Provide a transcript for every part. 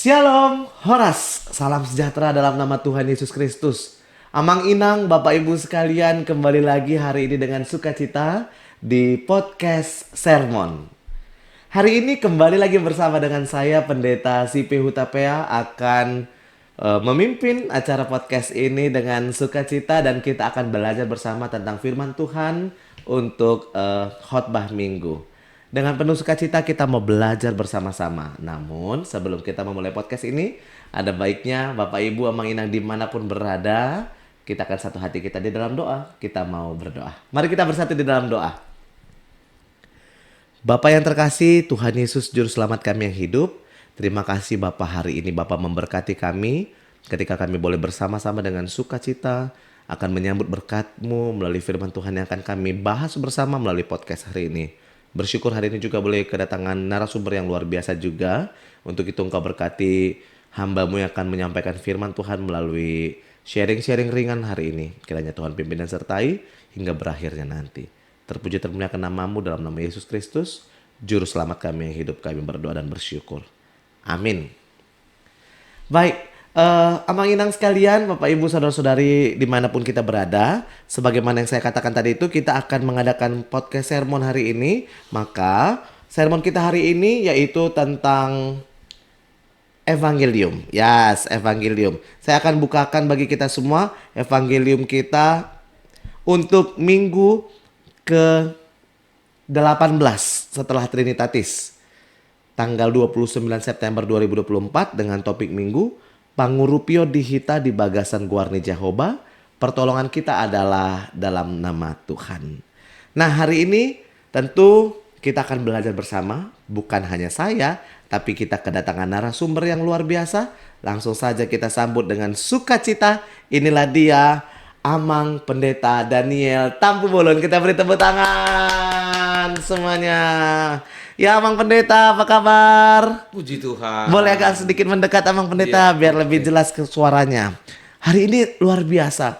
Shalom, Horas, salam sejahtera dalam nama Tuhan Yesus Kristus. Amang Inang, Bapak Ibu sekalian, kembali lagi hari ini dengan sukacita di podcast Sermon. Hari ini kembali lagi bersama dengan saya, Pendeta Sipe Hutapea, akan memimpin acara podcast ini dengan sukacita dan kita akan belajar bersama tentang firman Tuhan untuk khotbah minggu. Dengan penuh sukacita kita mau belajar bersama-sama. Namun sebelum kita memulai podcast ini, ada baiknya Bapak Ibu Amang Inang dimanapun berada, kita akan satu hati kita di dalam doa. Kita mau berdoa. Mari kita bersatu di dalam doa. Bapa yang terkasih, Tuhan Yesus Juru Selamat kami yang hidup, terima kasih Bapa hari ini Bapa memberkati kami ketika kami boleh bersama-sama dengan sukacita akan menyambut berkat-Mu melalui firman Tuhan yang akan kami bahas bersama melalui podcast hari ini. Bersyukur hari ini juga boleh kedatangan narasumber yang luar biasa juga. Untuk itu Engkau berkati hamba-Mu yang akan menyampaikan firman Tuhan melalui sharing-sharing ringan hari ini. Kiranya Tuhan pimpin dan sertai hingga berakhirnya nanti. Terpuji termuliakan nama-Mu dalam nama Yesus Kristus, Juru Selamat kami yang hidup, kami berdoa dan bersyukur. Amin. Baik. Amang Inang sekalian, Bapak Ibu Saudara-saudari dimanapun kita berada, sebagaimana yang saya katakan tadi itu, kita akan mengadakan podcast sermon hari ini. Maka sermon kita hari ini yaitu tentang Evangelium. Yes, Evangelium. Saya akan bukakan bagi kita semua Evangelium kita untuk minggu ke-18 setelah Trinitatis, tanggal 29 September 2024 dengan topik minggu Pangurupio dihita di bagasan guarni Jehovah, pertolongan kita adalah dalam nama Tuhan. Nah, hari ini tentu kita akan belajar bersama, bukan hanya saya, tapi kita kedatangan narasumber yang luar biasa. Langsung saja kita sambut dengan sukacita. Inilah dia, Amang Pendeta Daniel Tampu Bolon. Kita beri tepuk tangan semuanya. Ya Amang Pendeta, apa kabar? Puji Tuhan. Boleh agak sedikit mendekat Amang Pendeta biar lebih jelas ke suaranya. Hari ini luar biasa.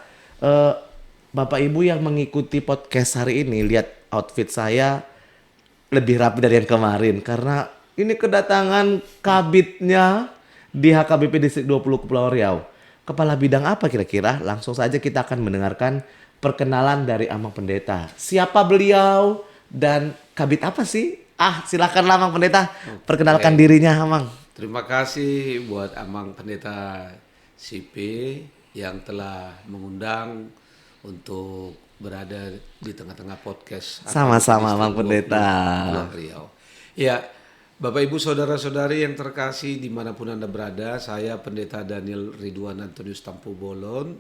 Bapak Ibu yang mengikuti podcast hari ini, lihat outfit saya lebih rapi dari yang kemarin. Karena ini kedatangan kabitnya di HKBP Distrik 20 Kepulauan Riau. Kepala bidang apa kira-kira? Langsung saja kita akan mendengarkan perkenalan dari Amang Pendeta. Siapa beliau dan kabit apa sih? Silakan Amang Pendeta, perkenalkan dirinya Amang. Terima kasih buat Amang Pendeta Sipe yang telah mengundang untuk berada di tengah-tengah podcast. Sama-sama Amang Pendeta. Riau. Ya, Bapak Ibu Saudara-saudari yang terkasih dimanapun Anda berada, saya Pendeta Daniel Ridwan Antonius Tampu Bolon,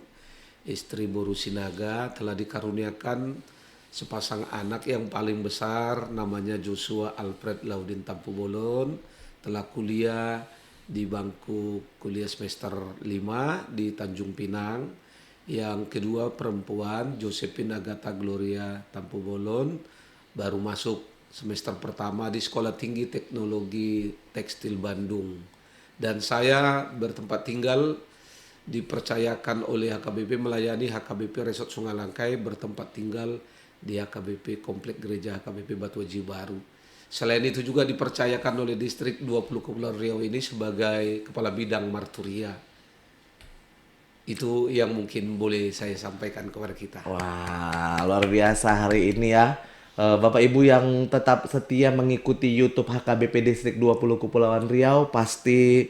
istri Boru Sinaga, telah dikaruniakan sepasang anak yang paling besar, namanya Joshua Alfred Laudin Tampu Bolon, telah kuliah di bangku kuliah semester 5 di Tanjung Pinang. Yang kedua perempuan, Josephine Agatha Gloria Tampu Bolon, baru masuk semester pertama di Sekolah Tinggi Teknologi Tekstil Bandung. Dan saya bertempat tinggal dipercayakan oleh HKBP melayani HKBP Resort Sungai Langkai, bertempat tinggal di HKBP Komplek Gereja HKBP Batu Haji Baru. Selain itu juga dipercayakan oleh Distrik 20 Kepulauan Riau ini sebagai Kepala Bidang Marturia. Itu yang mungkin boleh saya sampaikan kepada kita. Wah, luar biasa hari ini ya. Bapak Ibu yang tetap setia mengikuti YouTube HKBP Distrik 20 Kepulauan Riau, pasti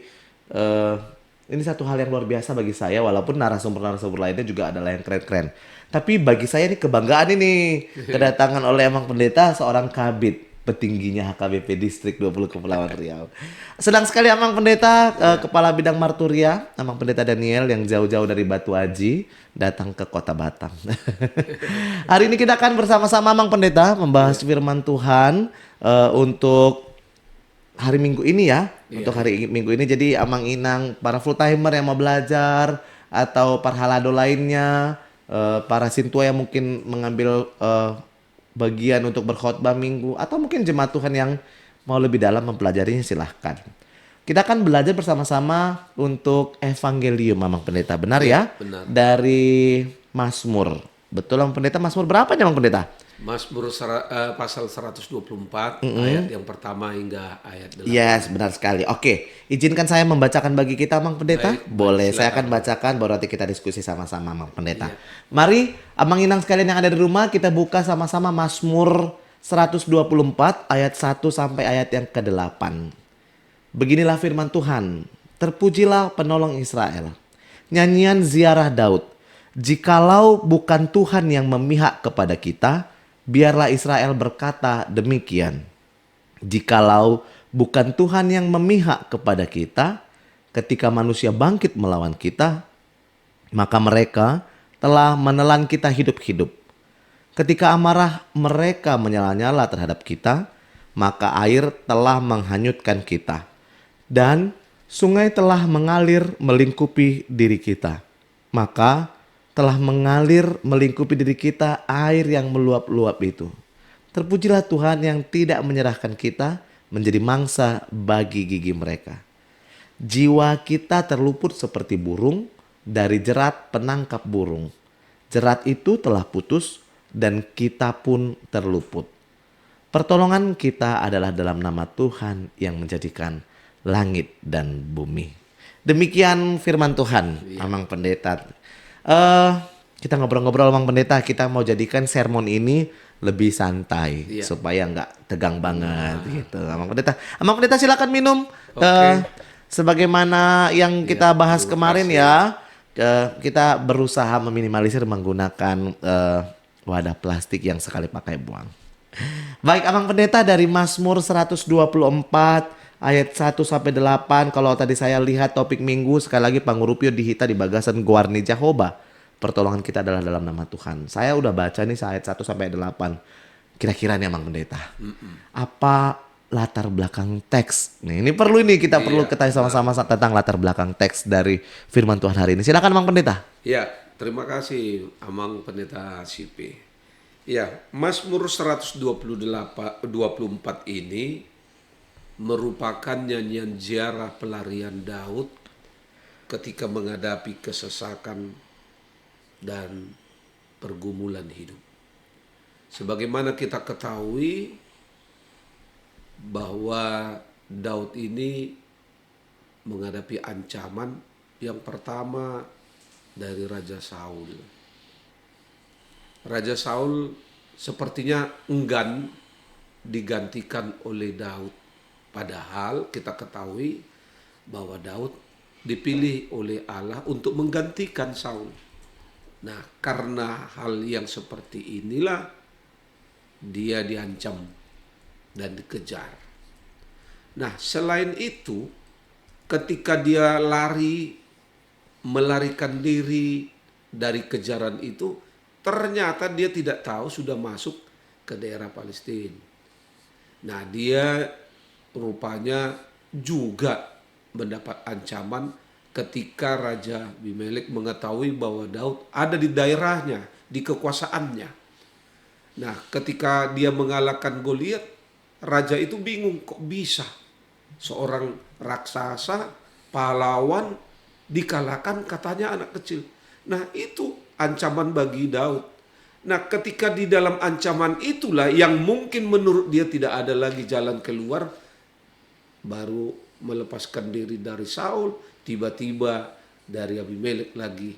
ini satu hal yang luar biasa bagi saya, walaupun narasumber-narasumber lainnya juga adalah yang keren-keren. Tapi bagi saya ini kebanggaan ini kedatangan oleh Amang Pendeta seorang kabit petingginya HKBP Distrik 20 Kepulauan Riau. Senang sekali Amang Pendeta, Kepala Bidang Marturia, Amang Pendeta Daniel yang jauh-jauh dari Batu Haji datang ke Kota Batam. Hari ini kita akan bersama-sama Amang Pendeta membahas firman Tuhan untuk hari Minggu ini ya. Untuk hari Minggu ini, jadi Amang Inang, para full timer yang mau belajar atau para halado lainnya, para sintua yang mungkin mengambil bagian untuk berkhotbah minggu, atau mungkin jemaat Tuhan yang mau lebih dalam mempelajarinya, silahkan. Kita akan belajar bersama-sama untuk Evangelium Amang Pendeta, benar ya? Benar. Dari Mazmur. Betul Amang Pendeta, Mazmur berapa nih Amang Pendeta? Pasal 124 ayat yang pertama hingga ayat 8. Yes, benar sekali. Oke, izinkan saya membacakan bagi kita, Mang Pendeta. Baik, Boleh, saya silakan. akan bacakan, baru nanti kita diskusi sama-sama, Mang Pendeta. Iya. Mari, Amang Inang sekalian yang ada di rumah, kita buka sama-sama Mazmur 124 ayat 1 sampai ayat yang ke-8. Beginilah firman Tuhan, terpujilah penolong Israel. Nyanyian ziarah Daud. Jikalau bukan Tuhan yang memihak kepada kita, biarlah Israel berkata demikian. Jikalau bukan Tuhan yang memihak kepada kita, ketika manusia bangkit melawan kita, maka mereka telah menelan kita hidup-hidup. Ketika amarah mereka menyala-nyala terhadap kita, maka air telah menghanyutkan kita. Dan sungai telah mengalir melingkupi diri kita. Maka telah mengalir melingkupi diri kita air yang meluap-luap itu. Terpujilah Tuhan yang tidak menyerahkan kita menjadi mangsa bagi gigi mereka. Jiwa kita terluput seperti burung dari jerat penangkap burung. Jerat itu telah putus dan kita pun terluput. Pertolongan kita adalah dalam nama Tuhan yang menjadikan langit dan bumi. Demikian firman Tuhan, Amang Pendeta. Kita ngobrol-ngobrol, Amang Pendeta. Kita mau jadikan sermon ini lebih santai supaya nggak tegang banget gitu, Amang Pendeta. Amang Pendeta silakan minum. Sebagaimana yang kita bahas kemarin ya, kita berusaha meminimalisir menggunakan wadah plastik yang sekali pakai buang. Baik, Amang Pendeta, dari Mazmur 124 ayat 1 sampai 8. Kalau tadi saya lihat topik minggu, sekali lagi Pangurupio dihita di bagasan Guarni Jahoba. Pertolongan kita adalah dalam nama Tuhan. Saya udah baca nih ayat 1 sampai 8. Kira-kira nih, Amang Pendeta, apa latar belakang teks? Nih, ini perlu kita perlu ketahui sama-sama tentang latar belakang teks dari firman Tuhan hari ini. Silakan, Amang Pendeta. Ya, terima kasih Amang Pendeta CP. Ya, Mazmur 124 ini merupakan nyanyian ziarah pelarian Daud ketika menghadapi kesesakan dan pergumulan hidup. Sebagaimana kita ketahui bahwa Daud ini menghadapi ancaman yang pertama dari Raja Saul. Raja Saul sepertinya enggan digantikan oleh Daud. Padahal kita ketahui bahwa Daud dipilih oleh Allah untuk menggantikan Saul. Nah, karena hal yang seperti inilah dia diancam dan dikejar. Nah, selain itu, ketika dia melarikan diri dari kejaran itu, ternyata dia tidak tahu sudah masuk ke daerah Palestina. Nah, dia rupanya juga mendapat ancaman ketika Raja Abimelek mengetahui bahwa Daud ada di daerahnya, di kekuasaannya. Nah, ketika dia mengalahkan Goliat, raja itu bingung, kok bisa seorang raksasa, pahlawan dikalahkan katanya anak kecil. Nah, itu ancaman bagi Daud. Nah, ketika di dalam ancaman itulah yang mungkin menurut dia tidak ada lagi jalan keluar, baru melepaskan diri dari Saul, tiba-tiba dari Abimelek lagi.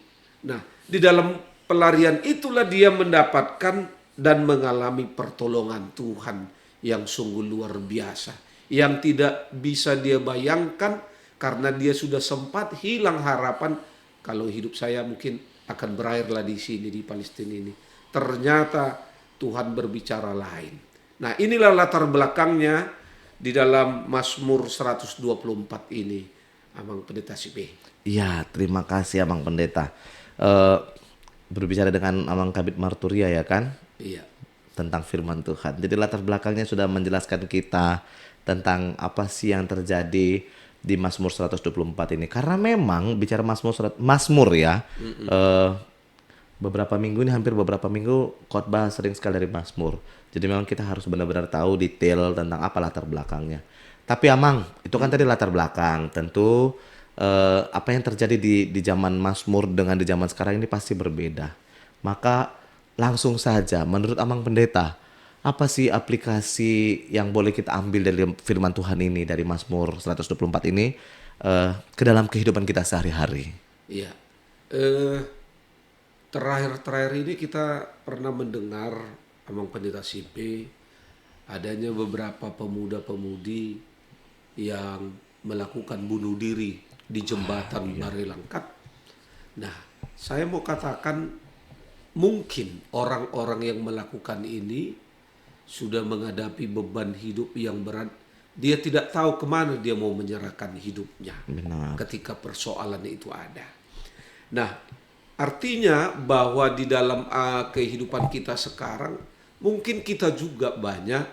Nah, di dalam pelarian itulah dia mendapatkan dan mengalami pertolongan Tuhan yang sungguh luar biasa, yang tidak bisa dia bayangkan karena dia sudah sempat hilang harapan kalau hidup saya mungkin akan berakhirlah di sini di Palestina ini. Ternyata Tuhan berbicara lain. Nah, inilah latar belakangnya di dalam Mazmur 124 ini, Amang Pendeta CP. Iya, terima kasih Amang Pendeta. Berbicara dengan Amang Kabid Marturia ya kan? Iya. Tentang firman Tuhan. Jadi latar belakangnya sudah menjelaskan kita tentang apa sih yang terjadi di Mazmur 124 ini. Karena memang bicara Mazmur ya, beberapa minggu ini, hampir beberapa minggu khotbah sering sekali dari Mazmur. Jadi memang kita harus benar-benar tahu detail tentang apa latar belakangnya. Tapi Amang, itu kan tadi latar belakang. Tentu apa yang terjadi di zaman Mazmur dengan di zaman sekarang ini pasti berbeda. Maka langsung saja, menurut Amang Pendeta, apa sih aplikasi yang boleh kita ambil dari firman Tuhan ini, dari Mazmur 124 ini, ke dalam kehidupan kita sehari-hari? Iya. Eh, Terakhir-terakhir ini kita pernah mendengar Amang Pendeta Simpe adanya beberapa pemuda-pemudi yang melakukan bunuh diri di jembatan Barelangkat. Nah, saya mau katakan mungkin orang-orang yang melakukan ini sudah menghadapi beban hidup yang berat. Dia tidak tahu kemana dia mau menyerahkan hidupnya Benar. ketika persoalan itu ada. Nah, artinya bahwa di dalam kehidupan kita sekarang, mungkin kita juga banyak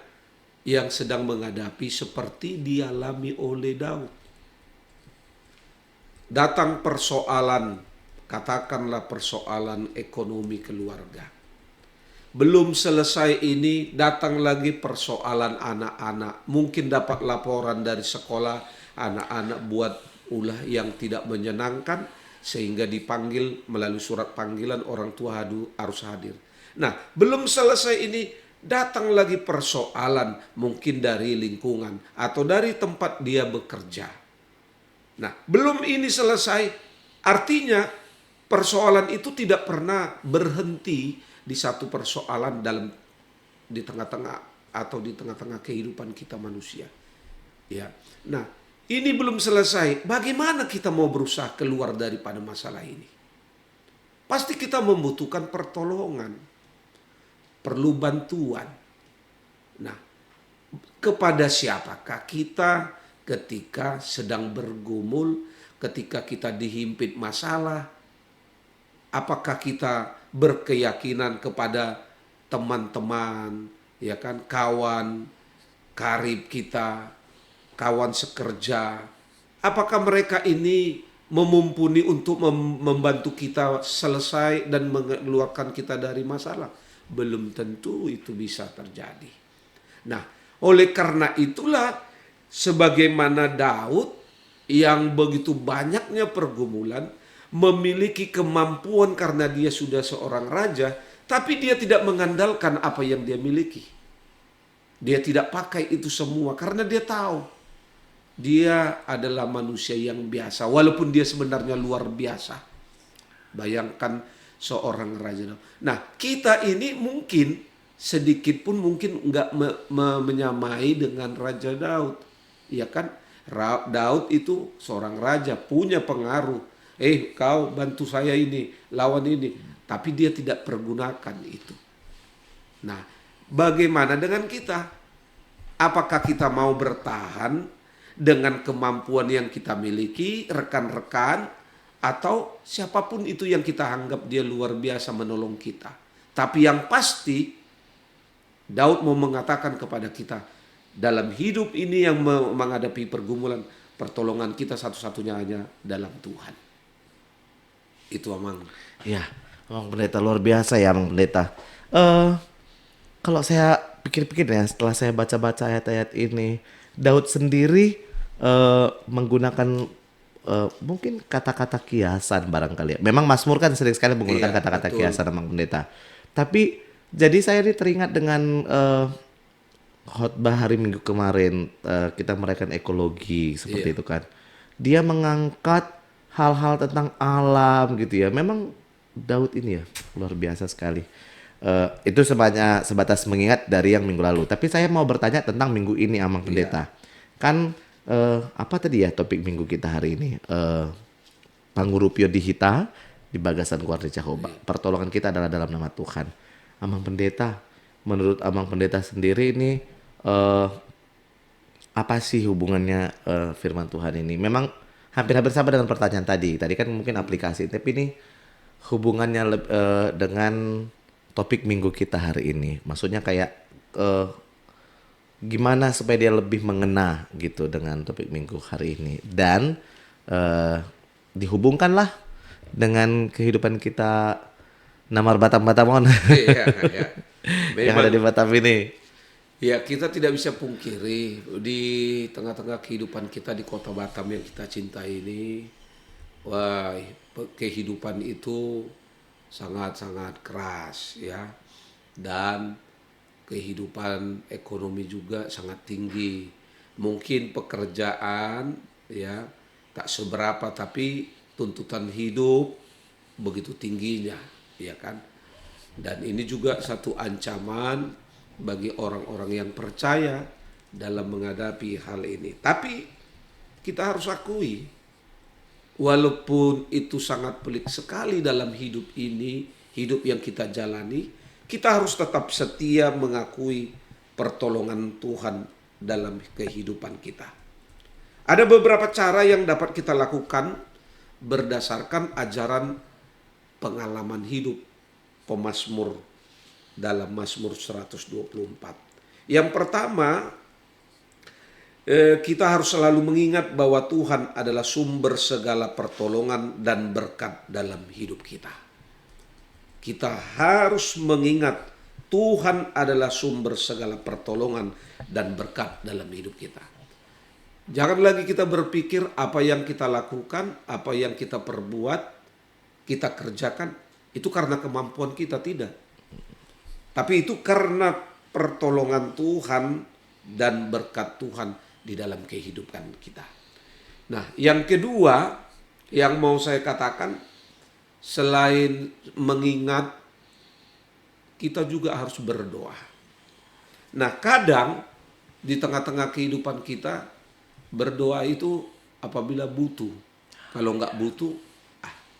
yang sedang menghadapi seperti dialami oleh Daud. Datang persoalan, katakanlah persoalan ekonomi keluarga. Belum selesai ini, datang lagi persoalan anak-anak. Mungkin dapat laporan dari sekolah, anak-anak buat ulah yang tidak menyenangkan, sehingga dipanggil melalui surat panggilan orang tua harus hadir. Nah, belum selesai ini, datang lagi persoalan mungkin dari lingkungan atau dari tempat dia bekerja. Nah, belum ini selesai, artinya persoalan itu tidak pernah berhenti di satu persoalan di tengah-tengah atau di tengah-tengah kehidupan kita manusia. Ya. Nah, ini belum selesai. Bagaimana kita mau berusaha keluar daripada masalah ini? Pasti kita membutuhkan pertolongan, perlu bantuan. Nah, kepada siapakah kita ketika sedang bergumul, ketika kita dihimpit masalah? Apakah kita berkeyakinan kepada teman-teman, ya kan, kawan karib kita, kawan sekerja? Apakah mereka ini memumpuni untuk membantu kita selesai dan mengeluarkan kita dari masalah? Belum tentu itu bisa terjadi. Nah, oleh karena itulah sebagaimana Daud yang begitu banyaknya pergumulan, memiliki kemampuan karena dia sudah seorang raja, tapi dia tidak mengandalkan apa yang dia miliki. Dia tidak pakai itu semua karena dia tahu dia adalah manusia yang biasa, walaupun dia sebenarnya luar biasa. Bayangkan seorang raja. Nah, kita ini mungkin sedikit pun mungkin nggak menyamai dengan Raja Daud, ya kan? Daud itu seorang raja, punya pengaruh. Kau bantu saya ini, lawan ini. Tapi dia tidak pergunakan itu. Nah, bagaimana dengan kita? Apakah kita mau bertahan dengan kemampuan yang kita miliki, rekan-rekan, atau siapapun itu yang kita anggap dia luar biasa menolong kita? Tapi yang pasti, Daud mau mengatakan kepada kita, dalam hidup ini yang menghadapi pergumulan, pertolongan kita satu-satunya hanya dalam Tuhan. Itu Amang. Ya, Amang Pendeta luar biasa ya, Amang Pendeta. Kalau saya pikir-pikir ya, setelah saya baca-baca ayat-ayat ini, Daud sendiri menggunakan mungkin kata-kata kiasan barangkali ya. Memang Mazmur kan sering sekali menggunakan kata-kata kiasan, Amang Pendeta. Tapi jadi saya ini teringat dengan khotbah hari Minggu kemarin, kita merayakan ekologi seperti itu kan. Dia mengangkat hal-hal tentang alam gitu ya. Memang Daud ini ya luar biasa sekali. Itu sebatas mengingat dari yang minggu lalu. Tapi saya mau bertanya tentang minggu ini, Amang Pendeta. Kan apa tadi ya topik minggu kita hari ini? Pangurupio dihita di bagasan keluarga Jehovah. Pertolongan kita adalah dalam nama Tuhan. Amang Pendeta, menurut Amang Pendeta sendiri ini apa sih hubungannya firman Tuhan ini? Memang hampir-hampir sama dengan pertanyaan tadi. Tadi kan mungkin aplikasi, tapi ini hubungannya dengan topik minggu kita hari ini. Maksudnya kayak gimana supaya dia lebih mengena gitu dengan topik minggu hari ini. Dan dihubungkanlah dengan kehidupan kita Namar Batam-Batamon yang ada di Batam ini. Ya, kita tidak bisa pungkiri di tengah-tengah kehidupan kita di kota Batam yang kita cintai ini, kehidupan itu sangat-sangat keras ya, dan kehidupan ekonomi juga sangat tinggi. Mungkin pekerjaan ya tak seberapa, tapi tuntutan hidup begitu tingginya, ya kan? Dan ini juga satu ancaman bagi orang-orang yang percaya dalam menghadapi hal ini. Tapi kita harus akui, walaupun itu sangat pelik sekali dalam hidup ini, hidup yang kita jalani, kita harus tetap setia mengakui pertolongan Tuhan dalam kehidupan kita. Ada beberapa cara yang dapat kita lakukan berdasarkan ajaran pengalaman hidup pemazmur dalam Mazmur 124. Yang pertama, kita harus selalu mengingat bahwa Tuhan adalah sumber segala pertolongan dan berkat dalam hidup kita. Kita harus mengingat Tuhan adalah sumber segala pertolongan dan berkat dalam hidup kita. Jangan lagi kita berpikir apa yang kita lakukan, apa yang kita perbuat, kita kerjakan, itu karena kemampuan kita, tidak. Tapi itu karena pertolongan Tuhan dan berkat Tuhan di dalam kehidupan kita. Nah, yang kedua yang mau saya katakan, selain mengingat, kita juga harus berdoa. Nah, kadang di tengah-tengah kehidupan kita, berdoa itu apabila butuh. Kalau nggak butuh,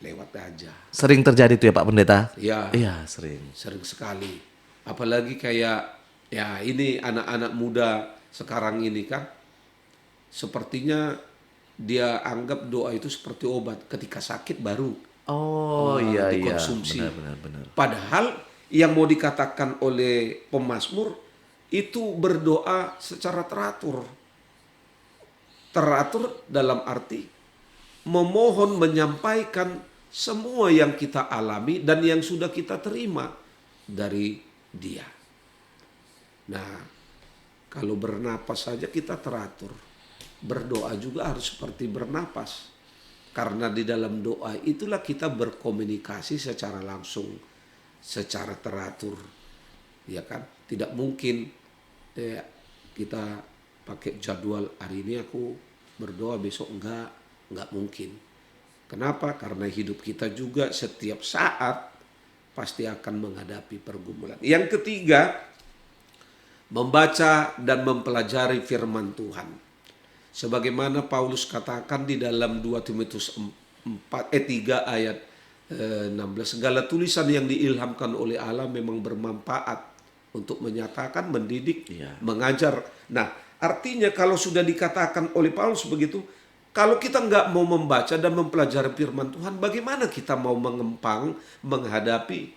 lewat aja. Sering terjadi tuh ya Pak Pendeta? Ya, Iya, sering. sering sekali. Apalagi kayak ya ini anak-anak muda sekarang ini kan, sepertinya dia anggap doa itu seperti obat. Ketika sakit baru Oh iya dikonsumsi. benar. Padahal yang mau dikatakan oleh pemazmur itu berdoa secara teratur. Teratur dalam arti memohon, menyampaikan semua yang kita alami dan yang sudah kita terima dari Dia. Nah, kalau bernapas saja kita teratur, berdoa juga harus seperti bernapas. Karena di dalam doa itulah kita berkomunikasi secara langsung, secara teratur. Ya kan? Tidak mungkin kita pakai jadwal, hari ini aku berdoa, besok enggak mungkin. Kenapa? Karena hidup kita juga setiap saat pasti akan menghadapi pergumulan. Yang ketiga, membaca dan mempelajari firman Tuhan. Sebagaimana Paulus katakan di dalam 2 Timotius 3 ayat 16, segala tulisan yang diilhamkan oleh Allah memang bermanfaat untuk menyatakan, mendidik, mengajar. Nah, artinya kalau sudah dikatakan oleh Paulus begitu, kalau kita nggak mau membaca dan mempelajari firman Tuhan, bagaimana kita mau mengempang menghadapi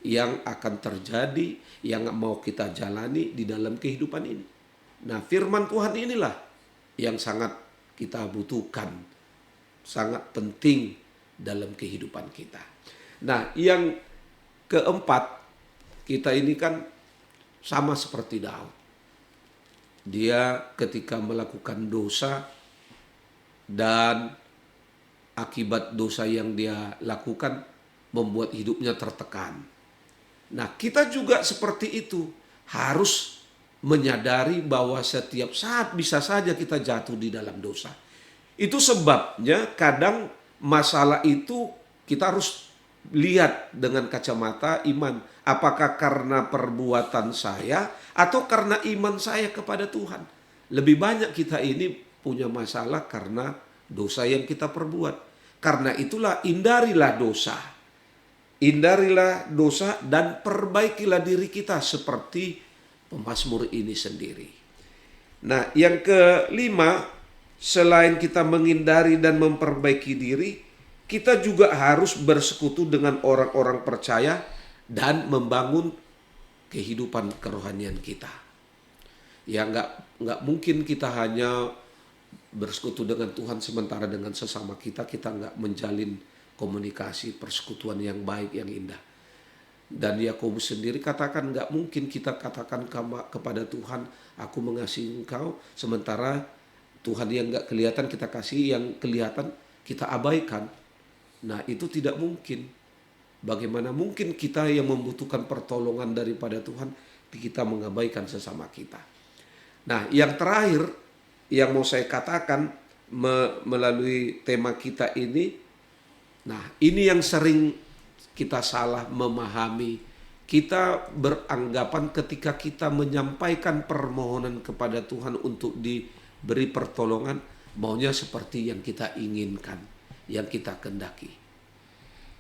yang akan terjadi, yang mau kita jalani di dalam kehidupan ini. Nah, firman Tuhan inilah yang sangat kita butuhkan, sangat penting dalam kehidupan kita. Nah, yang keempat, kita ini kan sama seperti Daud. Dia ketika melakukan dosa dan akibat dosa yang dia lakukan membuat hidupnya tertekan. Nah, kita juga seperti itu, harus menyadari bahwa setiap saat bisa saja kita jatuh di dalam dosa. Itu sebabnya kadang masalah itu kita harus lihat dengan kacamata iman. Apakah karena perbuatan saya atau karena iman saya kepada Tuhan? Lebih banyak kita ini punya masalah karena dosa yang kita perbuat. Karena itulah hindarilah dosa. Hindarilah dosa dan perbaikilah diri kita seperti pemazmur ini sendiri. Nah, yang kelima, selain kita menghindari dan memperbaiki diri, kita juga harus bersekutu dengan orang-orang percaya dan membangun kehidupan kerohanian kita. Ya nggak mungkin kita hanya bersekutu dengan Tuhan sementara dengan sesama kita nggak menjalin komunikasi persekutuan yang baik, yang indah. Dan Yakobus sendiri katakan nggak mungkin kita katakan kepada Tuhan, aku mengasihi engkau, sementara Tuhan yang nggak kelihatan kita kasih, yang kelihatan kita abaikan. Nah, itu tidak mungkin. Bagaimana mungkin kita yang membutuhkan pertolongan daripada Tuhan, kita mengabaikan sesama kita. Nah, yang terakhir yang mau saya katakan melalui tema kita ini, nah ini yang sering kita salah memahami. Kita beranggapan ketika kita menyampaikan permohonan kepada Tuhan untuk diberi pertolongan, maunya seperti yang kita inginkan, yang kita kendaki.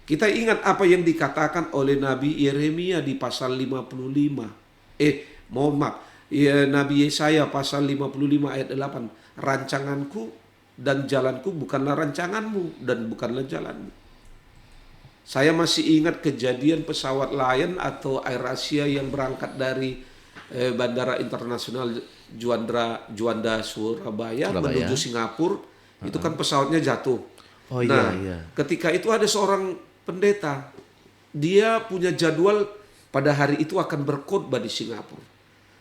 Kita ingat apa yang dikatakan oleh Nabi Yeremia di pasal 55. Nabi Yesaya pasal 55 ayat 8. Rancanganku dan jalanku bukanlah rancanganmu dan bukanlah jalanmu. Saya masih ingat kejadian pesawat Lion atau AirAsia yang berangkat dari Bandara Internasional Juanda Surabaya menuju Singapura. Itu kan pesawatnya jatuh. Oh Nah, iya. ketika itu ada seorang pendeta, dia punya jadwal pada hari itu akan berkhotbah di Singapura.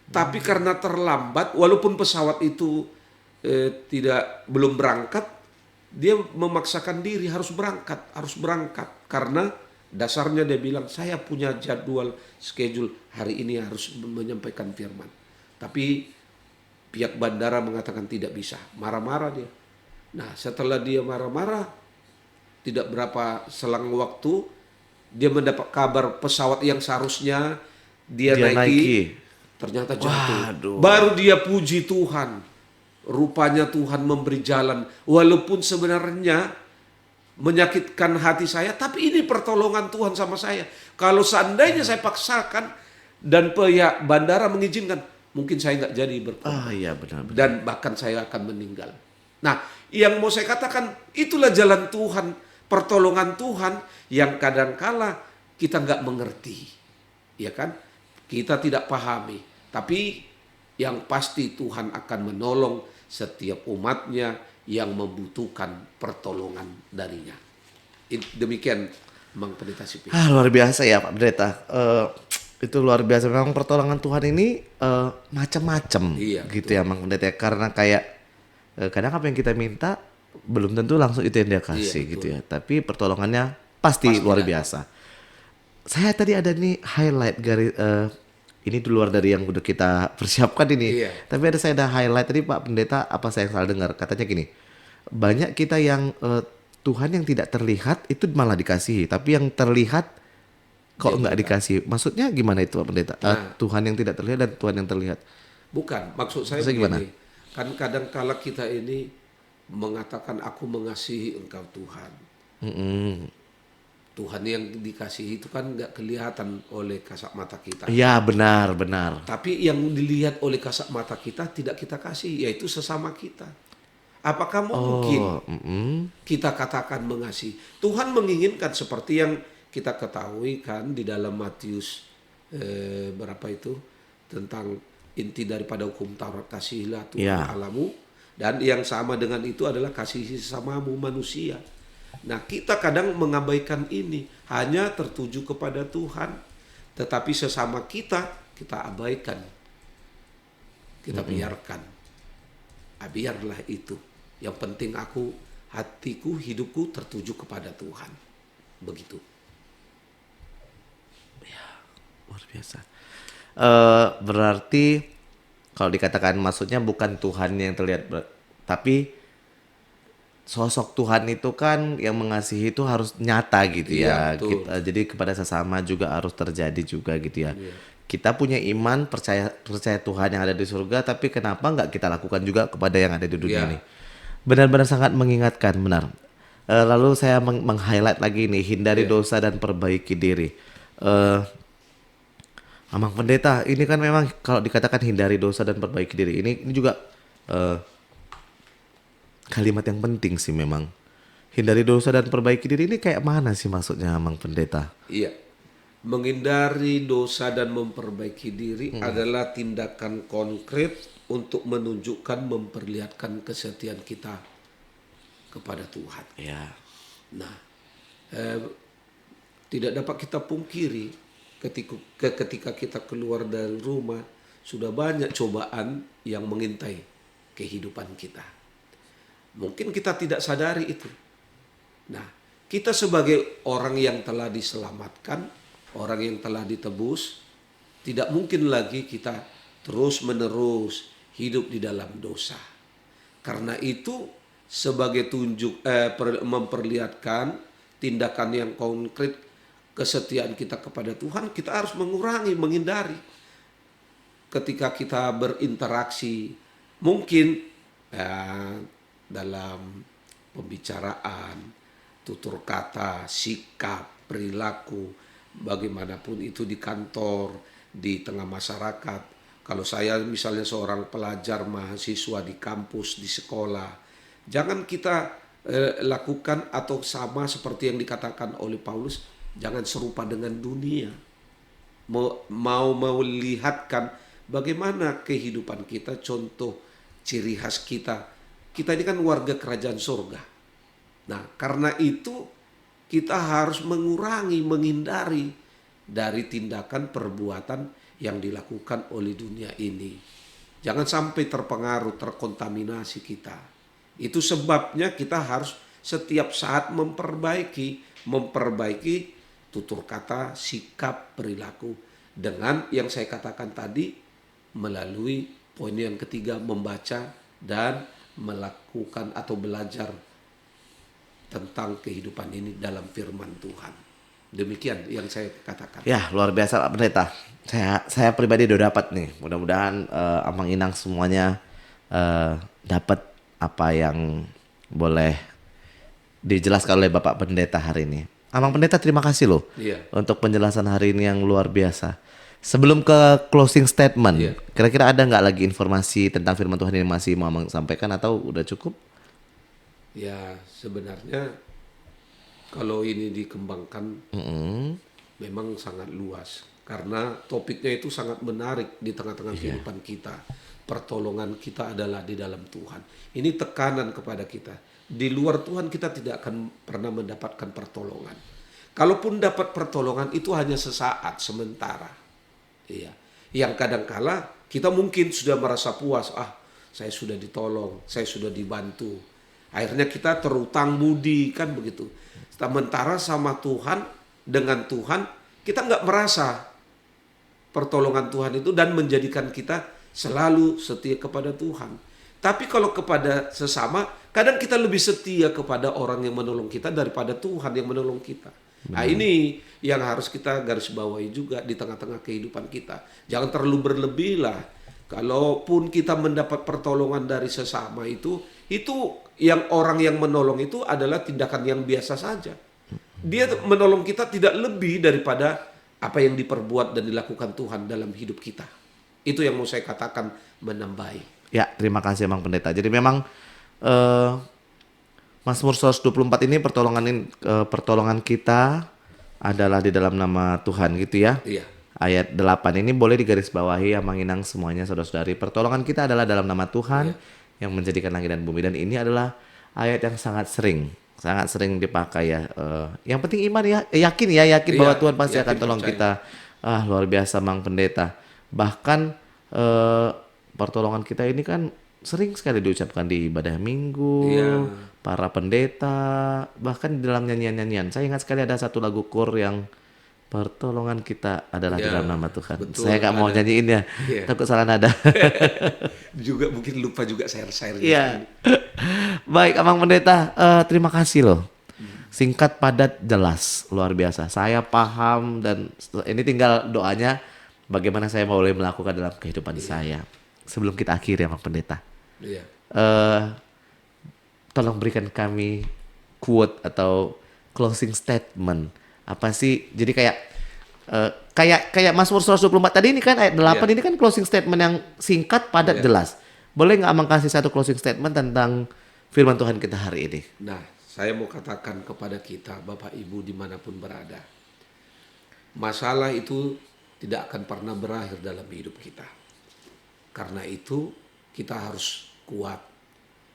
Tapi karena terlambat, walaupun pesawat itu belum berangkat, dia memaksakan diri harus berangkat karena dasarnya dia bilang saya punya jadwal schedule hari ini harus menyampaikan firman. Tapi pihak bandara mengatakan tidak bisa, marah-marah dia. Nah, setelah dia marah-marah, tidak berapa selang waktu dia mendapat kabar pesawat yang seharusnya dia naiki ternyata jatuh. Waduh. Baru dia puji Tuhan. Rupanya Tuhan memberi jalan. Walaupun sebenarnya menyakitkan hati saya, tapi ini pertolongan Tuhan sama saya. Kalau seandainya saya paksakan dan pihak bandara mengizinkan, mungkin saya nggak jadi berkorban. Iya benar. Dan bahkan saya akan meninggal. Nah, yang mau saya katakan, itulah jalan Tuhan, pertolongan Tuhan yang kadangkala kita nggak mengerti, ya kan? Kita tidak pahami. Tapi yang pasti Tuhan akan menolong setiap umatnya yang membutuhkan pertolongan darinya. Demikian Mang Pendeta Sipi. Luar biasa ya Pak Pendeta. Itu luar biasa. Memang pertolongan Tuhan ini macam-macam Iya, gitu ya Mang Pendeta. Karena kayak kadang apa yang kita minta belum tentu langsung itu yang dia kasih gitu ya. Tapi pertolongannya pasti luar biasa. Saya tadi ada nih highlight ini di luar dari yang udah kita persiapkan ini. Iya. Tapi saya ada highlight tadi Pak Pendeta, apa saya salah dengar? Katanya gini, banyak kita yang Tuhan yang tidak terlihat itu malah dikasihi, tapi yang terlihat kok nggak dikasih. Maksudnya gimana itu Pak Pendeta? Tuhan yang tidak terlihat dan Tuhan yang terlihat. Bukan, maksud saya begini. Kan kadang kala kita ini mengatakan aku mengasihi engkau Tuhan. Tuhan yang dikasihi itu kan nggak kelihatan oleh kasat mata kita. Iya benar. Tapi yang dilihat oleh kasat mata kita tidak kita kasih, yaitu sesama kita. Apakah mungkin kita katakan mengasihi? Tuhan menginginkan seperti yang kita ketahui kan di dalam Matius berapa itu tentang inti daripada hukum Taurat, kasihilah Tuhan Allahmu, dan yang sama dengan itu adalah kasihi sesamamu manusia. Nah, kita kadang mengabaikan ini, hanya tertuju kepada Tuhan, tetapi sesama kita abaikan, kita biarkan. Biarlah itu. Yang penting hatiku, hidupku tertuju kepada Tuhan. Begitu. Ya, luar biasa. Berarti kalau dikatakan maksudnya bukan Tuhan yang terlihat, tapi sosok Tuhan itu kan yang mengasihi itu harus nyata gitu ya. Jadi kepada sesama juga harus terjadi juga gitu ya. Kita punya iman, percaya Tuhan yang ada di surga, tapi kenapa nggak kita lakukan juga kepada yang ada di dunia ini? Benar-benar sangat mengingatkan, benar. Lalu saya meng-highlight lagi nih, hindari dosa dan perbaiki diri. Amang Pendeta, ini kan memang kalau dikatakan hindari dosa dan perbaiki diri, ini juga kalimat yang penting sih memang. Hindari dosa dan perbaiki diri ini kayak mana sih maksudnya Amang Pendeta? Iya. Menghindari dosa dan memperbaiki diri adalah tindakan konkret untuk menunjukkan, memperlihatkan kesetiaan kita kepada Tuhan. Ya. Nah, tidak dapat kita pungkiri ketika kita keluar dari rumah sudah banyak cobaan yang mengintai kehidupan kita. Mungkin kita tidak sadari itu. Nah, Kita sebagai orang yang telah diselamatkan, orang yang telah ditebus, tidak mungkin lagi kita terus-menerus hidup di dalam dosa. Karena itu sebagai memperlihatkan tindakan yang konkret kesetiaan kita kepada Tuhan, kita harus mengurangi, menghindari ketika kita berinteraksi mungkin dalam pembicaraan, tutur kata, sikap, perilaku, bagaimanapun itu di kantor, di tengah masyarakat. Kalau saya misalnya seorang pelajar mahasiswa di kampus, di sekolah, jangan kita lakukan atau sama seperti yang dikatakan oleh Paulus, jangan serupa dengan dunia. Mau melihatkan bagaimana kehidupan kita, contoh ciri khas kita. Kita ini kan warga kerajaan surga. Nah, karena itu kita harus mengurangi, menghindari dari tindakan perbuatan yang dilakukan oleh dunia ini. Jangan sampai terpengaruh, terkontaminasi kita. Itu sebabnya kita harus setiap saat memperbaiki tutur kata, sikap, perilaku. Dengan yang saya katakan tadi, melalui poin yang ketiga, membaca dan melakukan atau belajar tentang kehidupan ini dalam firman Tuhan. Demikian yang saya katakan. Ya, luar biasa Pak Pendeta. Saya pribadi udah dapat nih. Mudah-mudahan Amang Inang semuanya dapat apa yang boleh dijelaskan oleh Bapak Pendeta hari ini. Amang Pendeta terima kasih loh untuk penjelasan hari ini yang luar biasa. Sebelum ke closing statement, kira-kira ada nggak lagi informasi tentang firman Tuhan yang masih mau Amang sampaikan atau udah cukup? Ya, sebenarnya kalau ini dikembangkan memang sangat luas. Karena topiknya itu sangat menarik di tengah-tengah kehidupan kita. Pertolongan kita adalah di dalam Tuhan. Ini tekanan kepada kita. Di luar Tuhan kita tidak akan pernah mendapatkan pertolongan. Kalaupun dapat pertolongan itu hanya sesaat, sementara. Iya. Yang kadangkala kita mungkin sudah merasa puas. Saya sudah ditolong, saya sudah dibantu. Akhirnya kita terutang budi, kan begitu. Sementara sama Tuhan, dengan Tuhan, kita nggak merasa pertolongan Tuhan itu dan menjadikan kita selalu setia kepada Tuhan. Tapi kalau kepada sesama, kadang kita lebih setia kepada orang yang menolong kita daripada Tuhan yang menolong kita. Nah, ini yang harus kita garis bawahi juga di tengah-tengah kehidupan kita. Jangan terlalu berlebih lah. Kalaupun kita mendapat pertolongan dari sesama itu yang orang yang menolong itu adalah tindakan yang biasa saja. Dia menolong kita tidak lebih daripada apa yang diperbuat dan dilakukan Tuhan dalam hidup kita. Itu yang mau saya katakan menambahi. Ya, terima kasih Bang Pendeta. Jadi memang Mazmur 124 ini pertolongan kita adalah di dalam nama Tuhan gitu ya. Iya. Ayat 8 ini boleh digarisbawahi ya Mang Inang semuanya saudara-saudari. Pertolongan kita adalah dalam nama Tuhan yang menjadikan langit dan bumi. Dan ini adalah ayat yang sangat sering dipakai ya. Yang penting iman ya, yakin bahwa Tuhan pasti akan tolong kita. Luar biasa Mang Pendeta. Bahkan pertolongan kita ini kan sering sekali diucapkan di ibadah minggu, para pendeta, bahkan di dalam nyanyian-nyanyian. Saya ingat sekali ada satu lagu kur yang pertolongan kita adalah di dalam nama Tuhan. Betul, saya nggak mau nyanyiin ya, takut salah nada. Juga mungkin lupa juga share-share. Iya. Baik, Abang Pendeta, terima kasih loh. Singkat, padat, jelas, luar biasa. Saya paham dan ini tinggal doanya bagaimana saya boleh melakukan dalam kehidupan saya. Sebelum kita akhiri, Abang Pendeta, tolong berikan kami quote atau closing statement. Apa sih? Jadi kayak Mazmur 124 tadi ini kan ayat 8 ini kan closing statement yang singkat, padat, jelas. Boleh nggak Abang kasih satu closing statement tentang firman Tuhan kita hari ini? Nah, saya mau katakan kepada kita, Bapak Ibu dimanapun berada, masalah itu tidak akan pernah berakhir dalam hidup kita. Karena itu kita harus kuat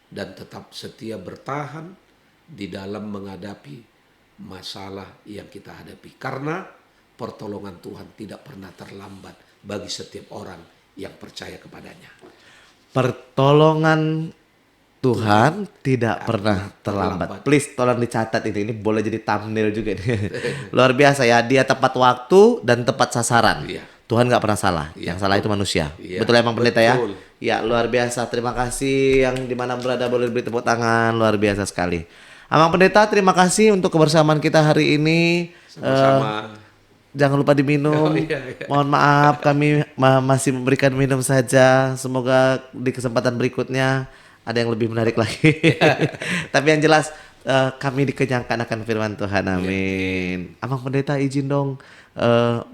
dan tetap setia bertahan di dalam menghadapi masalah yang kita hadapi. Karena pertolongan Tuhan tidak pernah terlambat bagi setiap orang yang percaya kepadanya. Pertolongan Tuhan tidak pernah terlambat. terlambat. Please tolong dicatat ini boleh jadi thumbnail juga nih. Luar biasa ya, dia tepat waktu dan tepat sasaran. Iya. Tuhan nggak pernah salah. Iya, Yang salah itu manusia. Iya, Betul emang pendeta ya? betul. Ya luar biasa. Terima kasih yang dimana berada boleh beri tepuk tangan. Luar biasa sekali. Amang Pendeta, terima kasih untuk kebersamaan kita hari ini. Sama-sama. Jangan lupa diminum. Oh, iya. Mohon maaf kami masih memberikan minum saja. Semoga di kesempatan berikutnya ada yang lebih menarik lagi. Tapi yang jelas kami dikenyangkan akan firman Tuhan. Amin. Amang Pendeta izin dong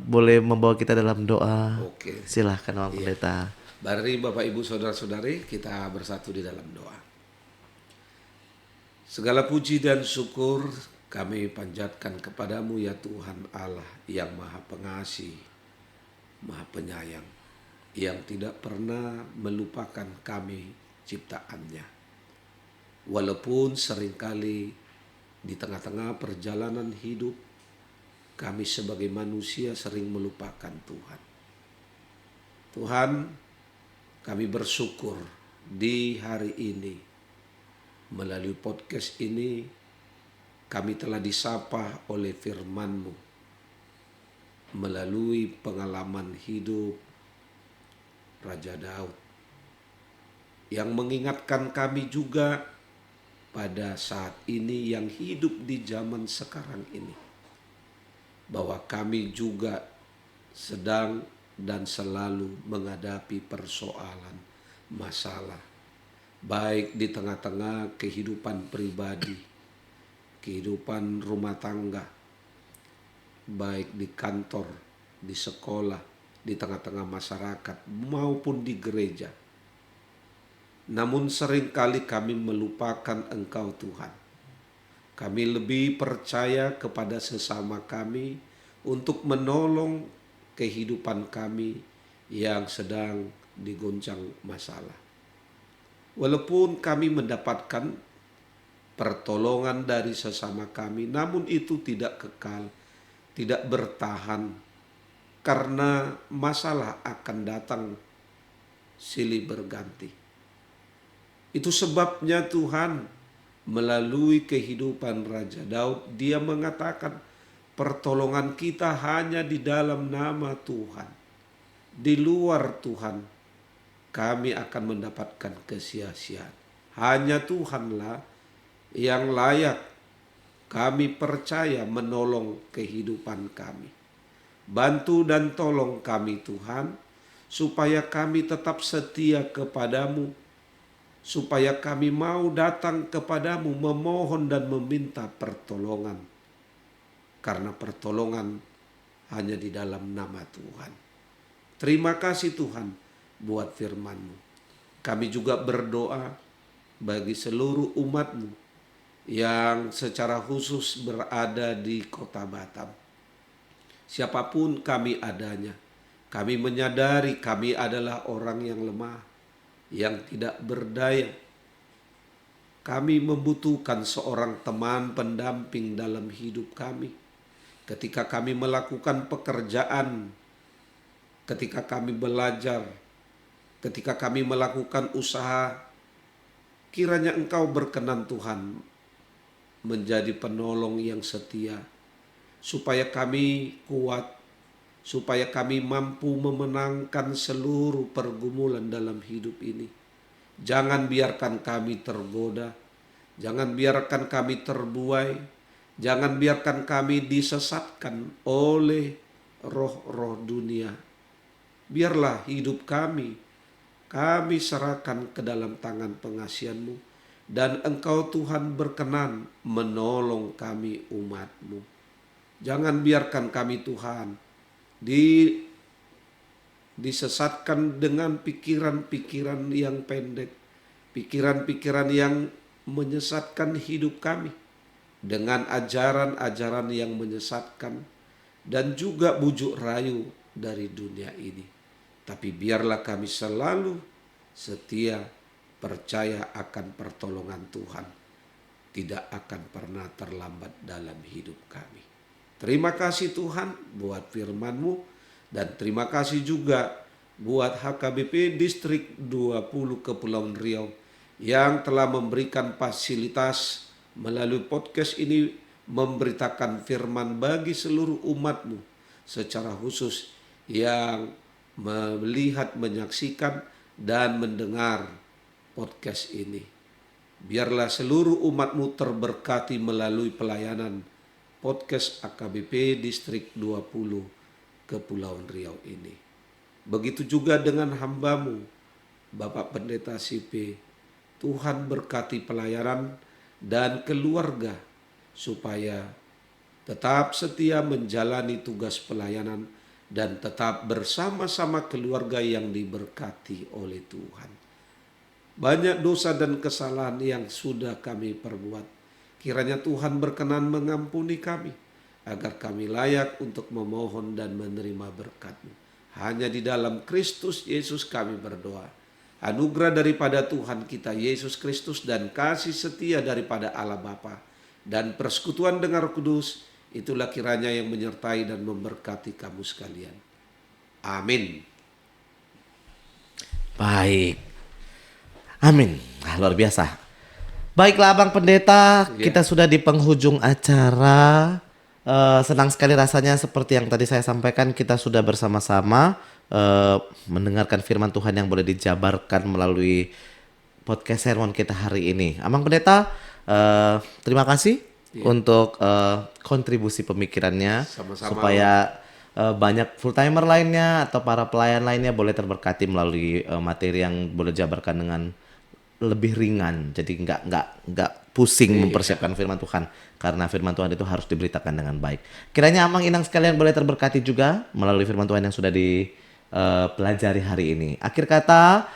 boleh membawa kita dalam doa. Oke. Silahkan Amang Pendeta. Mari Bapak Ibu Saudara-saudari kita bersatu di dalam doa. Segala puji dan syukur kami panjatkan kepadamu ya Tuhan Allah yang Maha Pengasih, Maha Penyayang, yang tidak pernah melupakan kami ciptaannya. Walaupun seringkali di tengah-tengah perjalanan hidup kami sebagai manusia sering melupakan Tuhan. Tuhan, kami bersyukur di hari ini melalui podcast ini kami telah disapa oleh firman-Mu melalui pengalaman hidup Raja Daud yang mengingatkan kami juga pada saat ini yang hidup di zaman sekarang ini bahwa kami juga sedang dan selalu menghadapi persoalan, masalah baik di tengah-tengah kehidupan pribadi, kehidupan rumah tangga, baik di kantor, di sekolah, di tengah-tengah masyarakat, maupun di gereja. Namun seringkali kami melupakan Engkau Tuhan. Kami lebih percaya kepada sesama kami untuk menolong kehidupan kami yang sedang digoncang masalah. Walaupun kami mendapatkan pertolongan dari sesama kami, namun itu tidak kekal, tidak bertahan, karena masalah akan datang silih berganti. Itu sebabnya Tuhan melalui kehidupan Raja Daud, dia mengatakan pertolongan kita hanya di dalam nama Tuhan. Di luar Tuhan kami akan mendapatkan kesia-siaan. Hanya Tuhanlah yang layak kami percaya menolong kehidupan kami. Bantu dan tolong kami Tuhan, supaya kami tetap setia kepadamu, supaya kami mau datang kepadamu memohon dan meminta pertolongan. Karena pertolongan hanya di dalam nama Tuhan. Terima kasih Tuhan buat firman-Mu. Kami juga berdoa bagi seluruh umat-Mu yang secara khusus berada di kota Batam. Siapapun kami adanya, kami menyadari kami adalah orang yang lemah, yang tidak berdaya. Kami membutuhkan seorang teman pendamping dalam hidup kami. Ketika kami melakukan pekerjaan, ketika kami belajar, ketika kami melakukan usaha, kiranya Engkau berkenan Tuhan menjadi penolong yang setia, supaya kami kuat, supaya kami mampu memenangkan seluruh pergumulan dalam hidup ini. Jangan biarkan kami tergoda, jangan biarkan kami terbuai, jangan biarkan kami disesatkan oleh roh-roh dunia. Biarlah hidup kami serahkan ke dalam tangan pengasihan-Mu, dan Engkau Tuhan berkenan menolong kami umat-Mu. Jangan biarkan kami Tuhan disesatkan dengan pikiran-pikiran yang pendek, pikiran-pikiran yang menyesatkan hidup kami dengan ajaran-ajaran yang menyesatkan dan juga bujuk rayu dari dunia ini. Tapi biarlah kami selalu setia, percaya akan pertolongan Tuhan. Tidak akan pernah terlambat dalam hidup kami. Terima kasih Tuhan buat firman-Mu, dan terima kasih juga buat HKBP Distrik 20 Kepulauan Riau yang telah memberikan fasilitas melalui podcast ini memberitakan firman bagi seluruh umatmu secara khusus yang melihat, menyaksikan, dan mendengar podcast ini. Biarlah seluruh umatmu terberkati melalui pelayanan podcast AKBP Distrik 20 Kepulauan Riau ini. Begitu juga dengan hambamu, Bapak Pendeta Sipe. Tuhan berkati pelayanan dan keluarga supaya tetap setia menjalani tugas pelayanan dan tetap bersama-sama keluarga yang diberkati oleh Tuhan. Banyak dosa dan kesalahan yang sudah kami perbuat. Kiranya Tuhan berkenan mengampuni kami, agar kami layak untuk memohon dan menerima berkat-Mu. Hanya di dalam Kristus Yesus kami berdoa. Anugerah daripada Tuhan kita Yesus Kristus dan kasih setia daripada Allah Bapa dan persekutuan dengan Roh Kudus, itulah kiranya yang menyertai dan memberkati kamu sekalian. Amin. Baik. Amin. Luar biasa. Baiklah Abang Pendeta, kita sudah di penghujung acara. Senang sekali rasanya seperti yang tadi saya sampaikan, kita sudah bersama-sama mendengarkan firman Tuhan yang boleh dijabarkan melalui podcast sermon kita hari ini. Abang Pendeta, terima kasih untuk kontribusi pemikirannya. Sama-sama. Supaya banyak full timer lainnya atau para pelayan lainnya boleh terberkati melalui materi yang boleh dijabarkan dengan lebih ringan, jadi nggak pusing mempersiapkan firman Tuhan, karena firman Tuhan itu harus diberitakan dengan baik. Kiranya Amang Inang sekalian boleh terberkati juga melalui firman Tuhan yang sudah dipelajari hari ini. Akhir kata,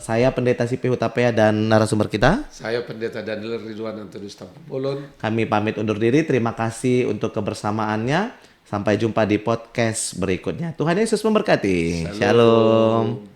saya Pendeta Sipe Hutapea dan narasumber kita, Saya Pendeta Daniel Ridwan Antonius Tampu Bolon. kami pamit undur diri. Terima kasih untuk kebersamaannya. Sampai jumpa di podcast berikutnya. Tuhan Yesus memberkati. Shalom.